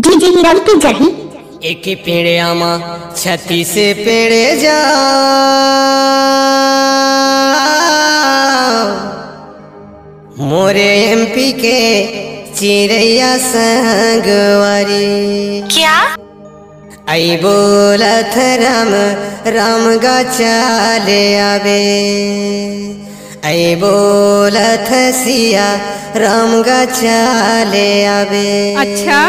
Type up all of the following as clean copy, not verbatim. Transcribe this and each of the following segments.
DJ Hiral की जही एक पेड़े आमा छती से पेड़े जा मोरे एमपी के चिड़ैया संगवारी क्या आई बोलत राम राम गचाले आवे आई बोलत सिया राम गचाले आवे। अच्छा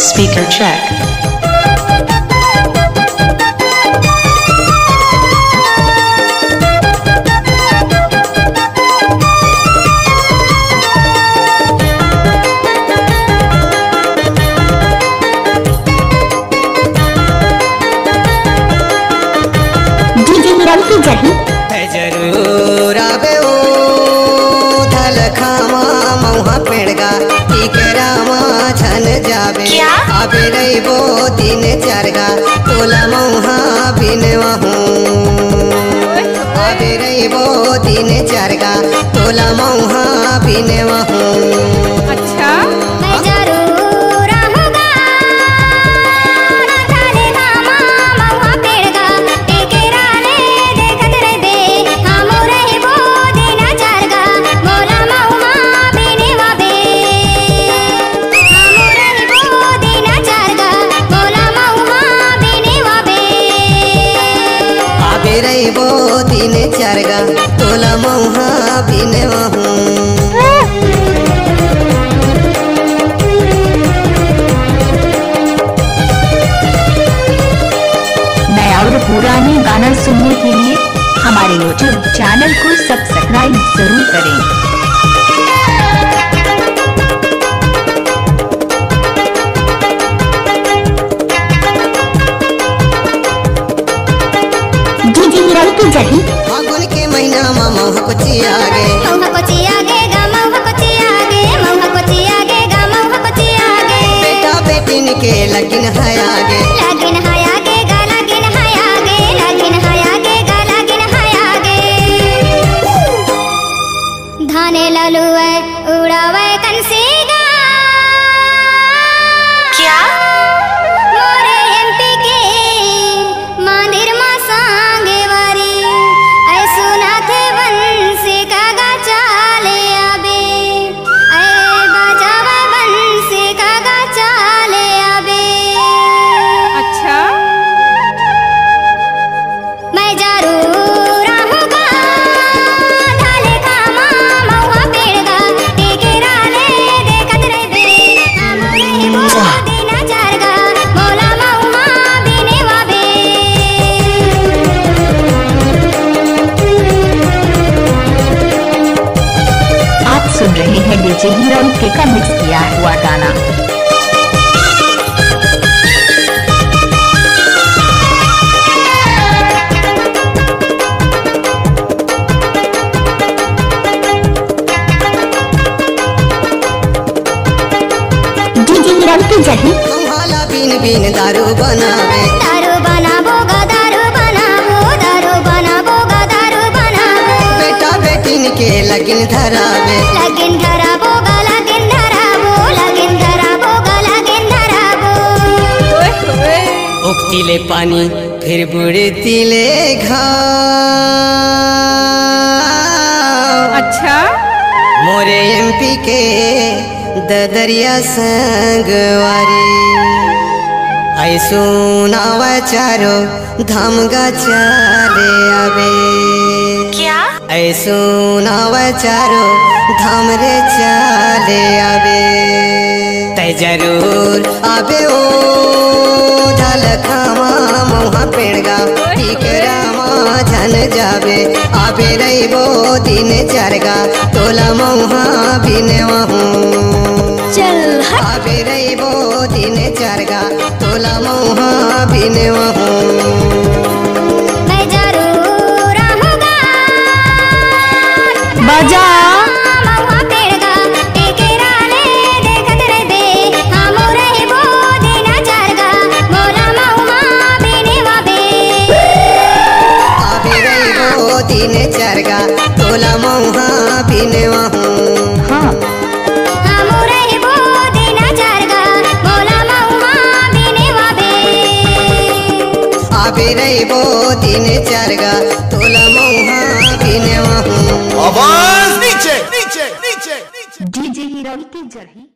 Speaker check. डीजे हिरल की जही जरूर आवे ओ धल खामा मौहा पेड़गा टिकरा छन जावे क्या? आवे रहीबो दिन चरगा तोला मौहा बिनवाहू आवे रहीबो दिन चरगा तोला मौहा बिनवाहू। अच्छा मैं जरूर आऊंगा थाले खामा महुआ पेड़गा टिकरा ले देखत रहबे हम रहिबो दिन चरगा मोला महुआ बिनवाबे हम रहिबो दिन चरगा मोला महुआ बिनवाबे आवे रहीबो दिन चरगा तोला मौहा बिनवाहू। नया और पुराने गाना सुनने के लिए हमारे यूट्यूब चैनल को सब्सक्राइब जरूर करें। डीजे हिरल की जही फागुन के महीना में मौहा कुची आगे महुआ कोची आगे गा महुआ कोची आगे महुआ कोची आगे गा महुआ कोची आगे बेटा बेटिन के लगिन है आगे लागिन हाय आगे गा लागिन हाय आगे लागिन हाय आगे गा लागिन हाय आगे धाने ललुए उड़ावे कंसी गा क्या मोरे एमपी के मंदिर मा सांगे वारी ऐ सुनाथे बंसी का गा चाले आबे ऐ बजावे बंसी का गा चाले आबे। अच्छा मैं जरूर आऊंगा थाले खामा महुआ पेड़गा टिकरा ले देखत रहबे हम रहिबो दिन चरगा मोला महुआ बिनवाबे। आप सुन रहे हैं डीजे हिरल के का मिक्स किया हुआ गाना। डीजे हिरल की जही मौहाला बिन बिन दारू बनावे दारू बनाबो गा दारू बनाबो दारू बनाबो गा दारू बनाबो बेटा बेटिन के लगिन धरावे लागिन धराबो गा लागिन धराबो लागिन धराबो गा लागिन धराबो। ओए ओए उगतीले पानी फिर बुड़तीले घाव अच्छा मोरे एमपी के ददरिया संगवारी आई सुनावा चारो धाम गचाले आवे क्या ऐ सुनावा चारो धाम रे चाले आवे तै जरूर आवे ओ धल खामा मौहा पेड़गा टिकरा झन जावे आवे रहीबो दिन चरगा तोला मौहा बिनवाहू चल हट आवे रहीबो दिन चरगा तोला मौहा बिनवाहू। मैं जरूर आऊंगा बजा महुआ पेड़गा टिकरा ले देखत रहबे हम रहिबो दिन चरगा मोला महुआ बिनवाबे। दिन चरगा तोला मौहा बिनेवा हूँ। हाँ हम रहबो दिन चरगा मोला मौहा बिनेवा बे। आबे रहबो दिन चरगा तोला मौहा बिनेवा हूँ। आवाज नीचे नीचे नीचे नीचे। डीजे हीरो की जड़ी